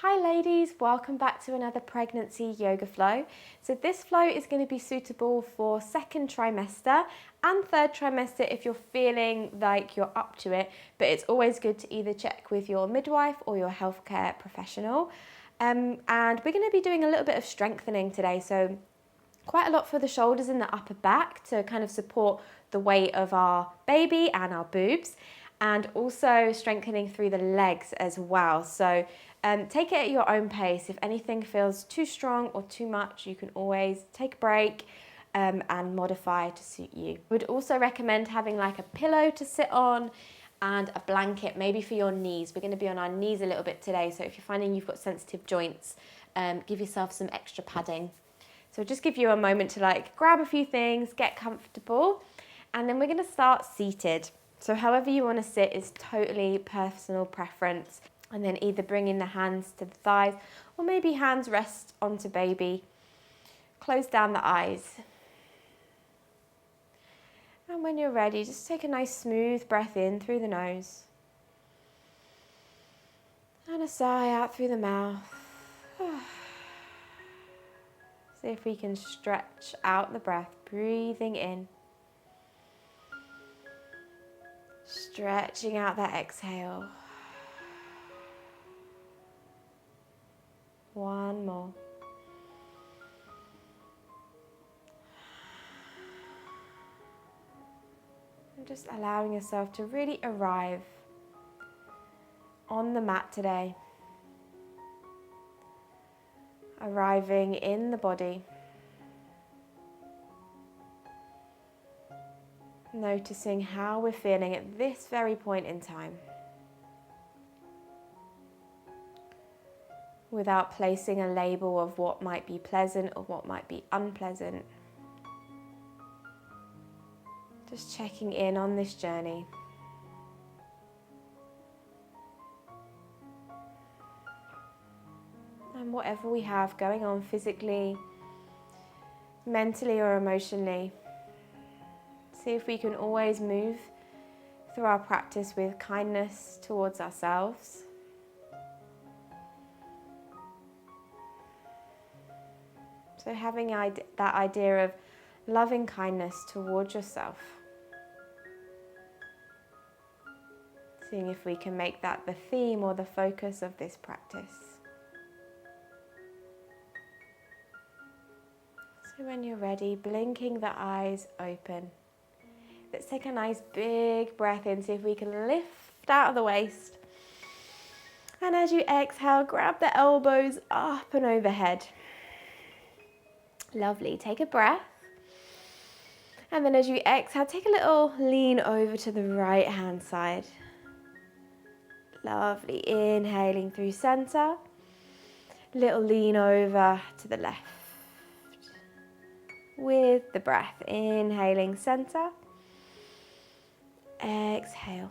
Hi ladies, welcome back to another pregnancy yoga flow. So this flow is going to be suitable for second trimester and third trimester if you're feeling like you're up to it, but it's always good to either check with your midwife or your healthcare professional. And we're going to be doing a little bit of strengthening today, so quite a lot for the shoulders and the upper back to kind of support the weight of our baby and our boobs, and also strengthening through the legs as well. So take it at your own pace. If anything feels too strong or too much, you can always take a break and modify to suit you. I would also recommend having like a pillow to sit on and a blanket, maybe for your knees. We're going to be on our knees a little bit today, so if you're finding you've got sensitive joints, give yourself some extra padding. So just give you a moment to like grab a few things, get comfortable, and then we're going to start seated. So however you want to sit is totally personal preference. And then either bringing the hands to the thighs or maybe hands rest onto baby. Close down the eyes. And when you're ready, just take a nice smooth breath in through the nose. And a sigh out through the mouth. See if we can stretch out the breath, breathing in. Stretching out that exhale. One more. And just allowing yourself to really arrive on the mat today. Arriving in the body. Noticing how we're feeling at this very point in time. Without placing a label of what might be pleasant or what might be unpleasant. Just checking in on this journey. And whatever we have going on physically, mentally or emotionally, see if we can always move through our practice with kindness towards ourselves. So having that idea of loving kindness towards yourself. Seeing if we can make that the theme or the focus of this practice. So when you're ready, blinking the eyes open. Let's take a nice big breath in, see if we can lift out of the waist. And as you exhale, grab the elbows up and overhead. Lovely, take a breath. And then as you exhale, take a little lean over to the right hand side. Lovely, inhaling through center. Little lean over to the left. With the breath, inhaling center. Exhale.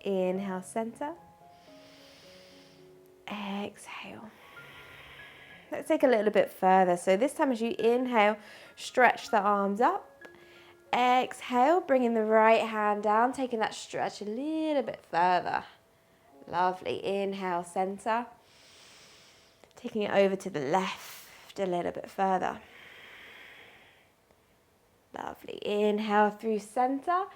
Inhale center. Exhale. Let's take a little bit further. So this time as you inhale, stretch the arms up. Exhale, bringing the right hand down, taking that stretch a little bit further. Lovely. Inhale, center. Taking it over to the left a little bit further. Lovely. Inhale through center.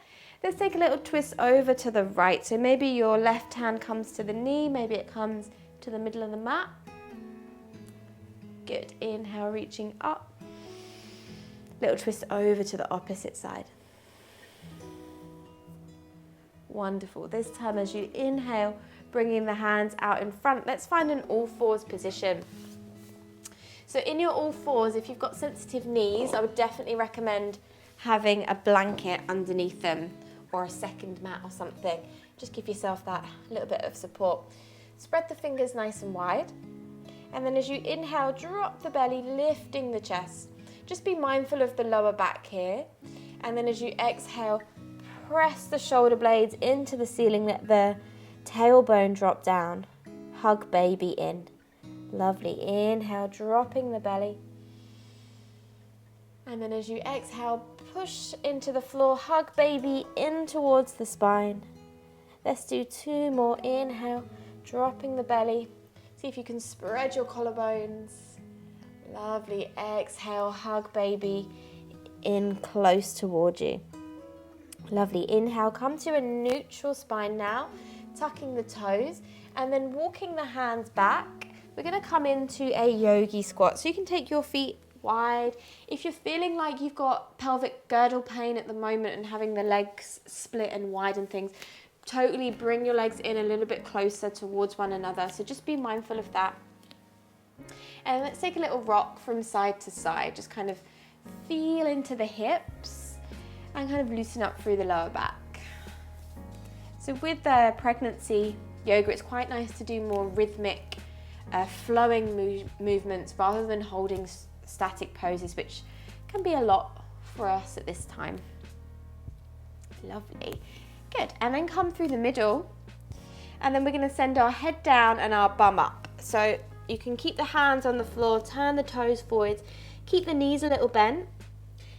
Let's take a little twist over to the right. So maybe your left hand comes to the knee, maybe it comes to the middle of the mat. Good. Inhale, reaching up. Little twist over to the opposite side. Wonderful. This time as you inhale, bringing the hands out in front, let's find an all fours position. So in your all fours, if you've got sensitive knees, I would definitely recommend having a blanket underneath them or a second mat or something. Just give yourself that little bit of support. Spread the fingers nice and wide. And then as you inhale, drop the belly, lifting the chest. Just be mindful of the lower back here. And then as you exhale, press the shoulder blades into the ceiling, let the tailbone drop down. Hug baby in. Lovely. Inhale, dropping the belly. And then as you exhale, push into the floor, hug baby in towards the spine. Let's do two more. Inhale, Dropping the belly. See if you can spread your collarbones. Lovely. Exhale, hug baby in close towards you. Lovely. Inhale, come to a neutral spine now, tucking the toes, and then walking the hands back. We're going to come into a yogi squat. So you can take your feet wide. If you're feeling like you've got pelvic girdle pain at the moment and having the legs split and widen things, totally bring your legs in a little bit closer towards one another. So just be mindful of that. And let's take a little rock from side to side. Just kind of feel into the hips and kind of loosen up through the lower back. So with the pregnancy yoga, it's quite nice to do more rhythmic, flowing movements rather than holding static poses, which can be a lot for us at this time. Lovely. Good. And then come through the middle, and then we're going to send our head down and our bum up. So you can keep the hands on the floor, turn the toes forwards, keep the knees a little bent.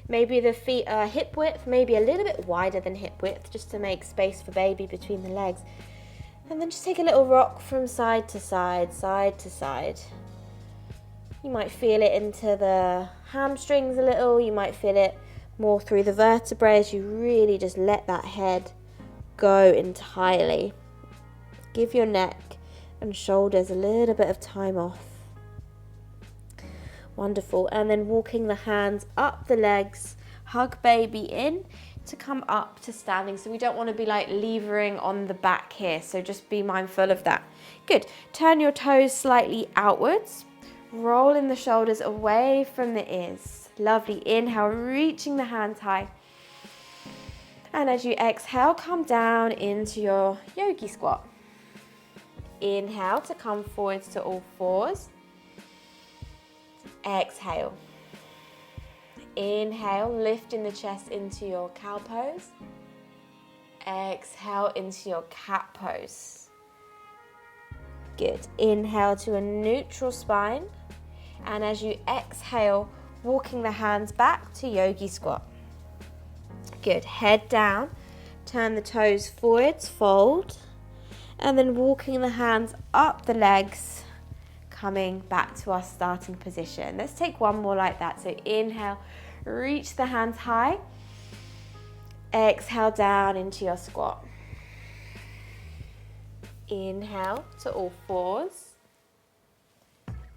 Maybe the feet are hip width, maybe a little bit wider than hip width, just to make space for baby between the legs. And then just take a little rock from side to side, side to side. You might feel it into the hamstrings a little, you might feel it more through the vertebrae as you really just let that head go entirely. Give your neck and shoulders a little bit of time off. Wonderful. And then walking the hands up the legs, hug baby in to come up to standing. So we don't want to be like levering on the back here, so just be mindful of that. Good. Turn your toes slightly outwards, rolling the shoulders away from the ears. Lovely. Inhale, reaching the hands high. And as you exhale, come down into your yogi squat. Inhale to come forwards to all fours. Exhale. Inhale, lifting the chest into your cow pose. Exhale into your cat pose. Good. Inhale to a neutral spine. And as you exhale, walking the hands back to yogi squat. Good. Head down, turn the toes forwards, fold, and then walking the hands up the legs, coming back to our starting position. Let's take one more like that. So inhale, reach the hands high. Exhale down into your squat. Inhale to all fours.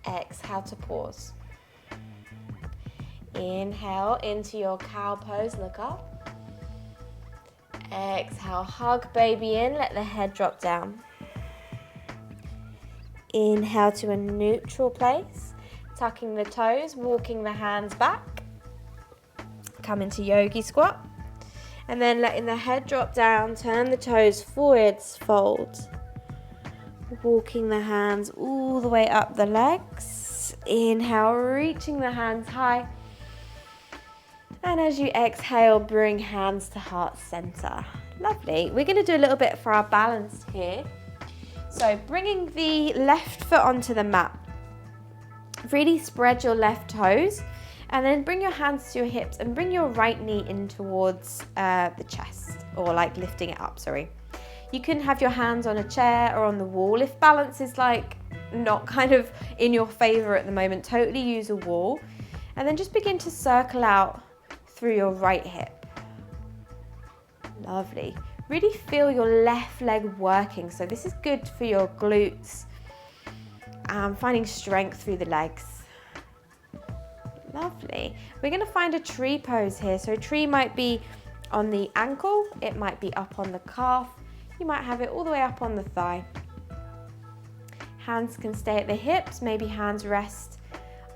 Exhale to pause. Inhale into your cow pose, look up. Exhale, hug baby in, let the head drop down. Inhale to a neutral place, tucking the toes, walking the hands back. Come into yogi squat. And then letting the head drop down, turn the toes forwards, fold. Walking the hands all the way up the legs. Inhale, reaching the hands high. And as you exhale, bring hands to heart center. Lovely. We're going to do a little bit for our balance here. So bringing the left foot onto the mat. Really spread your left toes and then bring your hands to your hips and bring your right knee in towards the chest, or like lifting it up, sorry. You can have your hands on a chair or on the wall. If balance is like not kind of in your favor at the moment, totally use a wall. And then just begin to circle out through your right hip. Lovely. Really feel your left leg working. So this is good for your glutes. Finding strength through the legs. Lovely. We're going to find a tree pose here. So a tree might be on the ankle. It might be up on the calf. You might have it all the way up on the thigh. Hands can stay at the hips. Maybe hands rest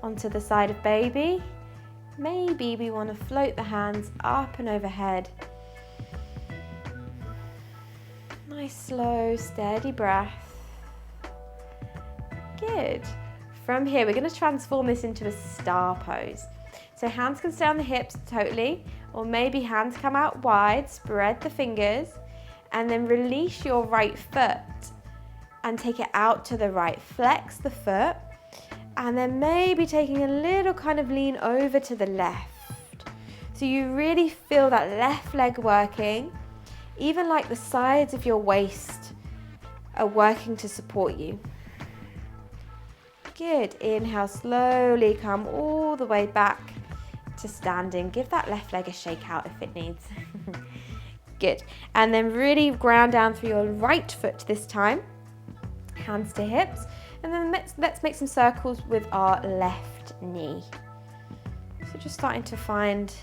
onto the side of baby. Maybe we want to float the hands up and overhead. Nice, slow, steady breath. Good. From here, we're going to transform this into a star pose. So hands can stay on the hips totally, or maybe hands come out wide, spread the fingers, and then release your right foot and take it out to the right. Flex the foot. And then maybe taking a little kind of lean over to the left. So you really feel that left leg working, even like the sides of your waist are working to support you. Good. Inhale, slowly come all the way back to standing. Give that left leg a shake out if it needs. Good. And then really ground down through your right foot this time. Hands to hips. And then let's make some circles with our left knee. So just starting to find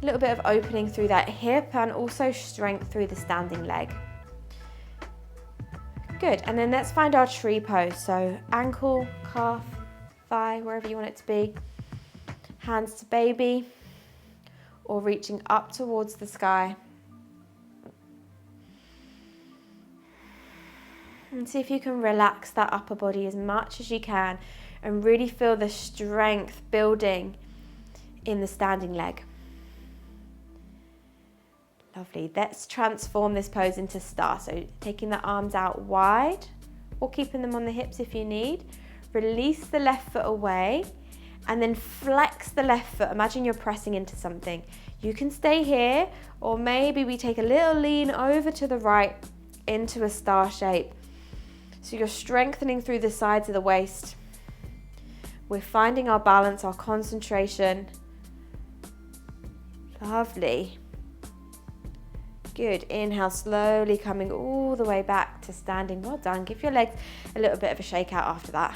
a little bit of opening through that hip and also strength through the standing leg. Good, and then let's find our tree pose. So ankle, calf, thigh, wherever you want it to be. Hands to baby, or reaching up towards the sky. And see if you can relax that upper body as much as you can and really feel the strength building in the standing leg. Lovely. Let's transform this pose into star. So taking the arms out wide or keeping them on the hips if you need. Release the left foot away and then flex the left foot. Imagine you're pressing into something. You can stay here, or maybe we take a little lean over to the right into a star shape. So you're strengthening through the sides of the waist. We're finding our balance, our concentration. Lovely. Good. Inhale, slowly coming all the way back to standing. Well done. Give your legs a little bit of a shake out after that.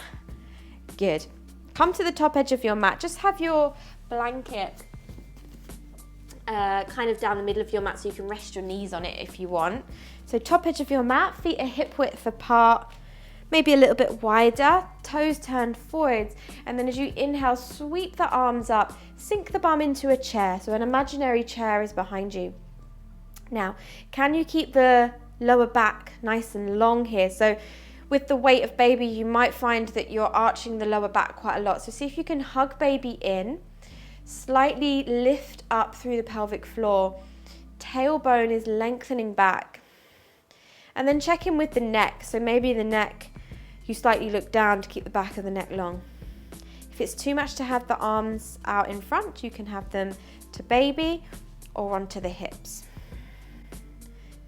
Good. Come to the top edge of your mat. Just have your blanket kind of down the middle of your mat so you can rest your knees on it if you want. So top edge of your mat, feet are hip width apart, maybe a little bit wider, toes turned forwards. And then as you inhale, sweep the arms up, sink the bum into a chair. So an imaginary chair is behind you. Now, can you keep the lower back nice and long here? So with the weight of baby, you might find that you're arching the lower back quite a lot. So see if you can hug baby in, slightly lift up through the pelvic floor. Tailbone is lengthening back. And then check in with the neck. So maybe the neck, you slightly look down to keep the back of the neck long. If it's too much to have the arms out in front, you can have them to baby or onto the hips.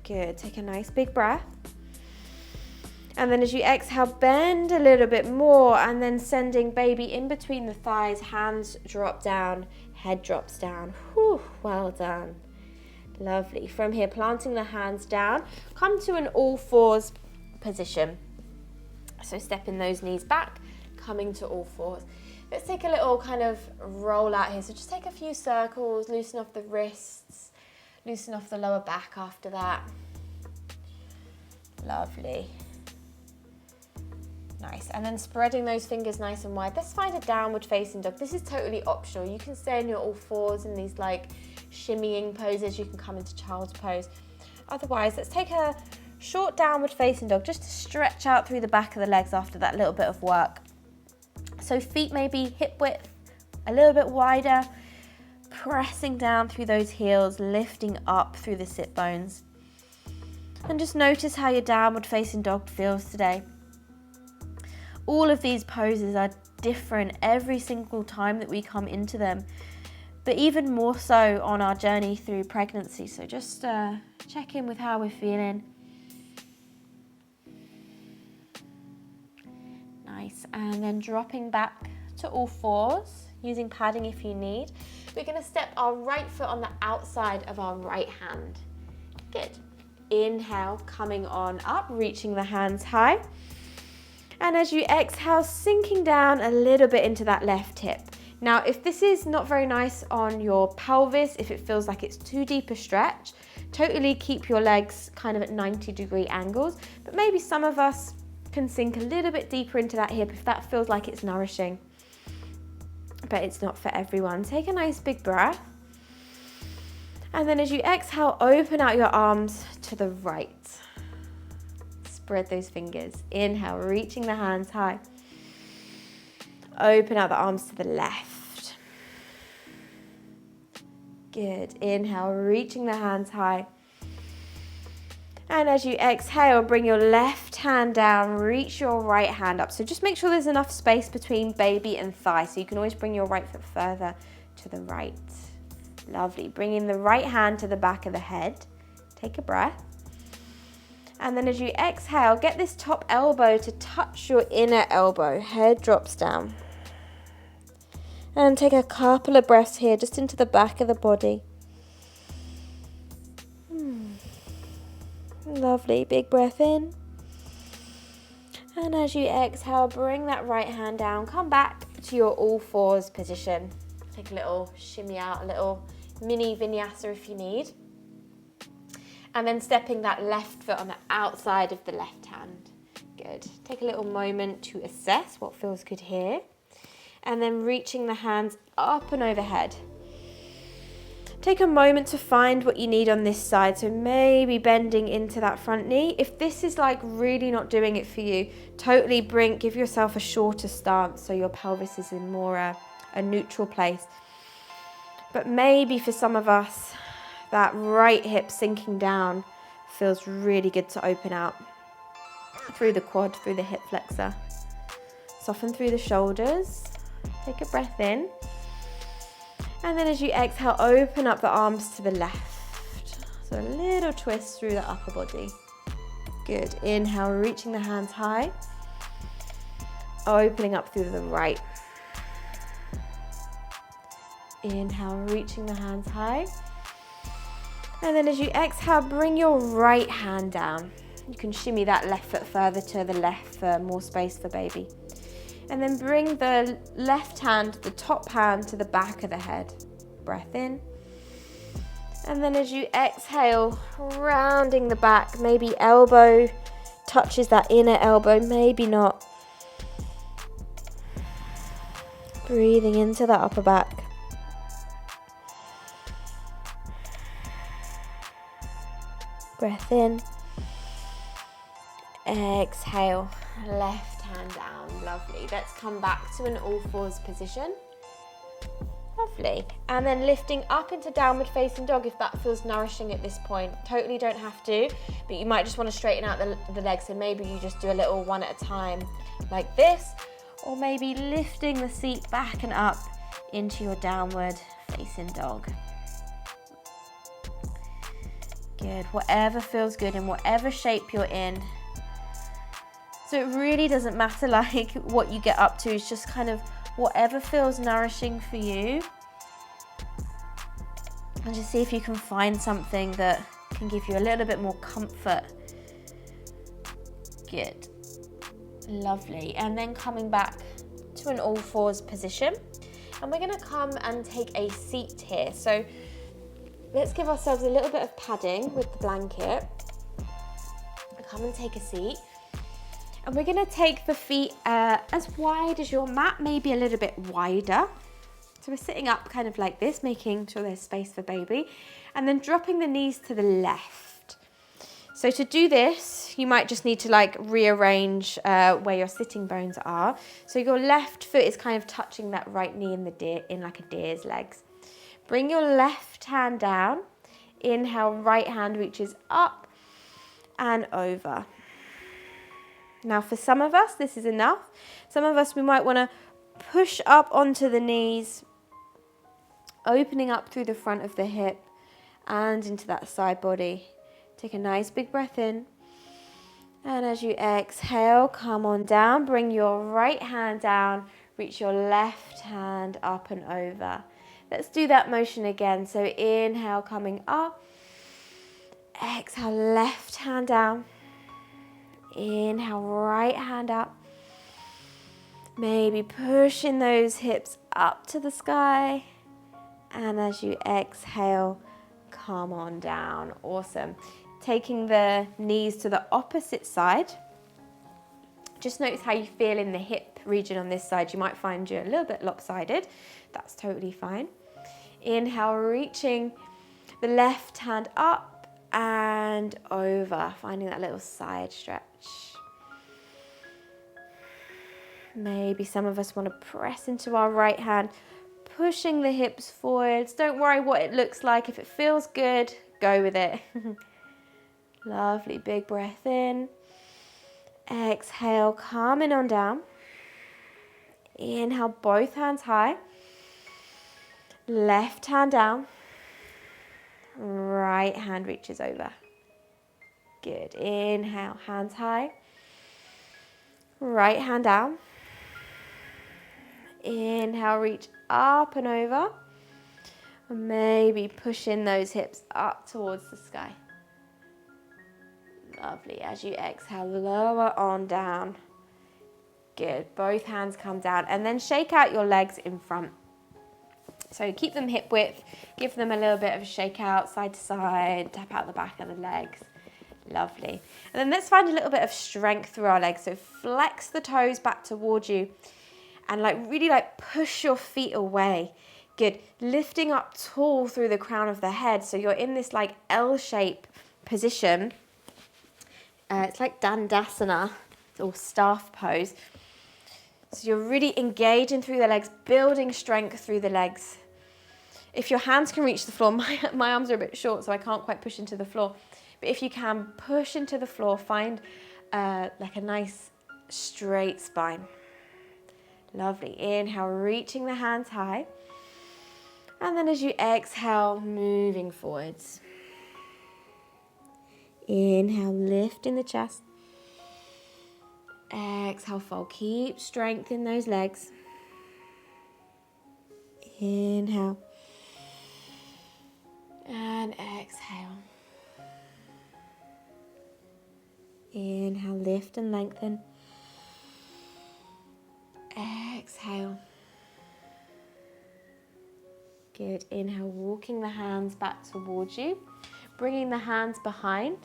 Good. Take a nice big breath. And then as you exhale, bend a little bit more and then sending baby in between the thighs, hands drop down, head drops down. Whew, well done. Lovely. From here, planting the hands down, come to an all fours position. So stepping those knees back, coming to all fours. Let's take a little kind of roll out here. So just take a few circles, loosen off the wrists, loosen off the lower back after that. Lovely. Nice. And then spreading those fingers nice and wide. Let's find a downward facing dog. This is totally optional. You can stay in your all fours in these like shimmying poses. You can come into child's pose. Otherwise, let's take a short downward facing dog just to stretch out through the back of the legs after that little bit of work. So feet maybe hip width, a little bit wider, pressing down through those heels, lifting up through the sit bones. And just notice how your downward facing dog feels today. All of these poses are different every single time that we come into them, but even more so on our journey through pregnancy. So just check in with how we're feeling. Nice. And then dropping back to all fours, using padding if you need. We're going to step our right foot on the outside of our right hand. Good. Inhale, coming on up, reaching the hands high. And as you exhale, sinking down a little bit into that left hip. Now, if this is not very nice on your pelvis, if it feels like it's too deep a stretch, totally keep your legs kind of at 90-degree angles. But maybe some of us can sink a little bit deeper into that hip if that feels like it's nourishing. But it's not for everyone. Take a nice big breath. And then as you exhale, open out your arms to the right. Spread those fingers. Inhale, reaching the hands high. Open out the arms to the left. Good. Inhale, reaching the hands high. And as you exhale, bring your left hand down, reach your right hand up. So just make sure there's enough space between baby and thigh. So you can always bring your right foot further to the right. Lovely. Bringing the right hand to the back of the head. Take a breath. And then as you exhale, get this top elbow to touch your inner elbow. Head drops down. And take a couple of breaths here, just into the back of the body. Lovely, big breath in. And as you exhale, bring that right hand down. Come back to your all fours position. Take a little shimmy out, a little mini vinyasa if you need. And then stepping that left foot on the outside of the left hand. Good. Take a little moment to assess what feels good here. And then reaching the hands up and overhead. Take a moment to find what you need on this side. So maybe bending into that front knee. If this is like really not doing it for you, totally give yourself a shorter stance so your pelvis is in more a neutral place. But maybe for some of us, that right hip sinking down feels really good to open out through the quad, through the hip flexor. Soften through the shoulders. Take a breath in. And then as you exhale, open up the arms to the left. So a little twist through the upper body. Good. Inhale, reaching the hands high. Opening up through the right. Inhale, reaching the hands high. And then as you exhale, bring your right hand down. You can shimmy that left foot further to the left for more space for baby. And then bring the left hand, the top hand, to the back of the head. Breath in. And then as you exhale, rounding the back, maybe elbow touches that inner elbow, maybe not. Breathing into the upper back. Breath in. Exhale, left hand down. Lovely. Let's come back to an all fours position. Lovely. And then lifting up into downward facing dog if that feels nourishing at this point. Totally don't have to, but you might just want to straighten out the legs, so maybe you just do a little one at a time like this, or maybe lifting the seat back and up into your downward facing dog. Good. Whatever feels good in whatever shape you're in. So it really doesn't matter like what you get up to, it's just kind of whatever feels nourishing for you. And just see if you can find something that can give you a little bit more comfort. Good. Lovely. And then coming back to an all fours position. And we're going to come and take a seat here. So let's give ourselves a little bit of padding with the blanket. Come and take a seat. And we're going to take the feet as wide as your mat, maybe a little bit wider. So we're sitting up kind of like this, making sure there's space for baby. And then dropping the knees to the left. So to do this, you might just need to like rearrange where your sitting bones are. So your left foot is kind of touching that right knee in like a deer's legs. Bring your left hand down. Inhale, right hand reaches up and over. Now for some of us, this is enough. Some of us, we might want to push up onto the knees, opening up through the front of the hip and into that side body. Take a nice big breath in. And as you exhale, come on down. Bring your right hand down. Reach your left hand up and over. Let's do that motion again. So inhale, coming up. Exhale, left hand down. Inhale, right hand up. Maybe pushing those hips up to the sky. And as you exhale, come on down. Awesome. Taking the knees to the opposite side. Just notice how you feel in the hip region on this side. You might find you're a little bit lopsided. That's totally fine. Inhale, reaching the left hand up and over, finding that little side stretch. Maybe some of us want to press into our right hand, pushing the hips forwards. Don't worry what it looks like. If it feels good, go with it. Lovely, big breath in. Exhale, coming on down. Inhale, both hands high. Left hand down. Right hand reaches over. Good. Inhale, hands high. Right hand down. Inhale, reach up and over. And maybe pushing those hips up towards the sky. Lovely. As you exhale, lower on down. Good. Both hands come down. And then shake out your legs in front. So keep them hip width. Give them a little bit of a shake out, side to side. Tap out the back of the legs. Lovely. And then let's find a little bit of strength through our legs. So flex the toes back towards you. And really push your feet away. Good. Lifting up tall through the crown of the head. So you're in this L-shape position. It's like Dandasana or staff pose. So you're really engaging through the legs, building strength through the legs. If your hands can reach the floor, my arms are a bit short, so I can't quite push into the floor. But if you can, push into the floor, find a nice straight spine. Lovely. Inhale, reaching the hands high. And then as you exhale, moving forwards. Inhale, lifting the chest. Exhale, fold. Keep strength in those legs. Inhale. And exhale. Inhale, lift and lengthen. Exhale. Good. Inhale, walking the hands back towards you. Bringing the hands behind.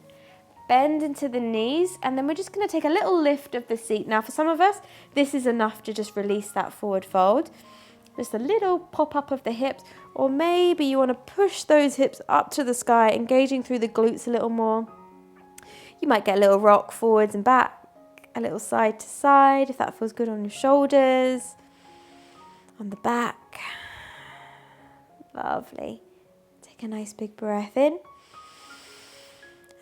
Bend into the knees, and then we're just going to take a little lift of the seat. Now for some of us, this is enough to just release that forward fold. Just a little pop up of the hips, or maybe you want to push those hips up to the sky, engaging through the glutes a little more. You might get a little rock forwards and back, a little side to side, if that feels good on your shoulders, on the back. Lovely. Take a nice big breath in.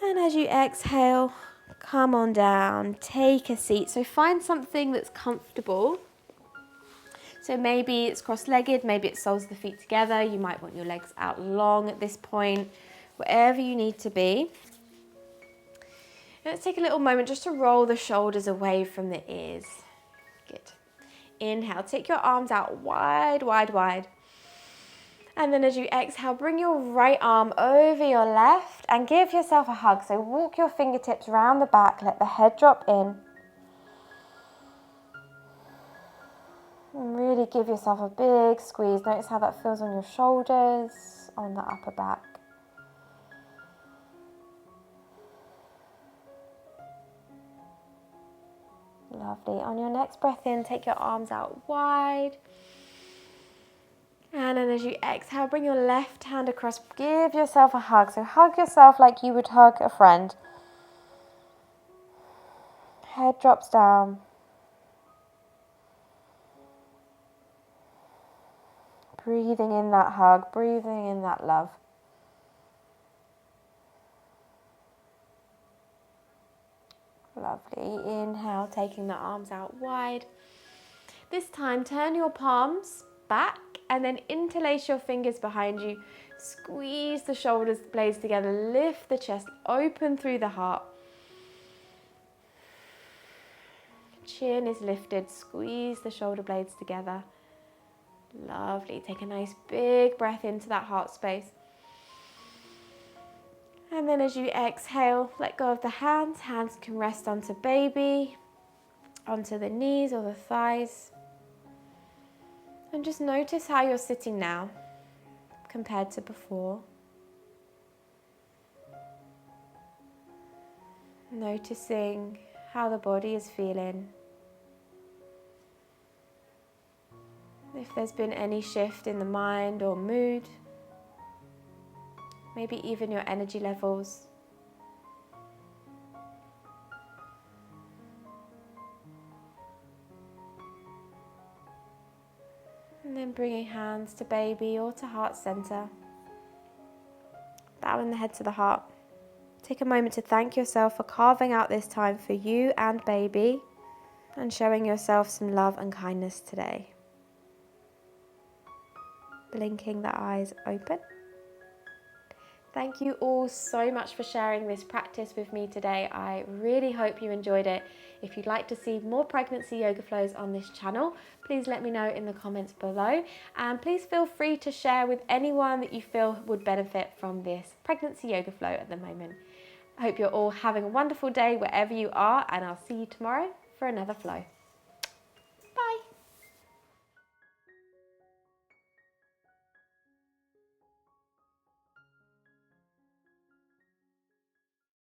And as you exhale, come on down, take a seat. So find something that's comfortable. So maybe it's cross-legged, maybe it's soles of the feet together. You might want your legs out long at this point, wherever you need to be. Let's take a little moment just to roll the shoulders away from the ears. Good. Inhale, take your arms out wide, wide, wide. And then as you exhale, bring your right arm over your left and give yourself a hug. So walk your fingertips around the back, let the head drop in. And really give yourself a big squeeze. Notice how that feels on your shoulders, on the upper back. Lovely. On your next breath in, take your arms out wide. And then as you exhale, bring your left hand across, give yourself a hug. So hug yourself like you would hug a friend. Head drops down. Breathing in that hug, breathing in that love. Lovely. Inhale, taking the arms out wide. This time, turn your palms back and then interlace your fingers behind you. Squeeze the shoulders blades together. Lift the chest, open through the heart. Chin is lifted. Squeeze the shoulder blades together. Lovely. Take a nice big breath into that heart space. And then as you exhale, let go of the hands. Hands can rest onto baby, onto the knees or the thighs. And just notice how you're sitting now compared to before. Noticing how the body is feeling. If there's been any shift in the mind or mood, maybe even your energy levels. And then bringing hands to baby or to heart center. Bowing the head to the heart. Take a moment to thank yourself for carving out this time for you and baby and showing yourself some love and kindness today. Blinking the eyes open. Thank you all so much for sharing this practice with me today. I really hope you enjoyed it. If you'd like to see more pregnancy yoga flows on this channel, please let me know in the comments below. And please feel free to share with anyone that you feel would benefit from this pregnancy yoga flow at the moment. I hope you're all having a wonderful day wherever you are, and I'll see you tomorrow for another flow.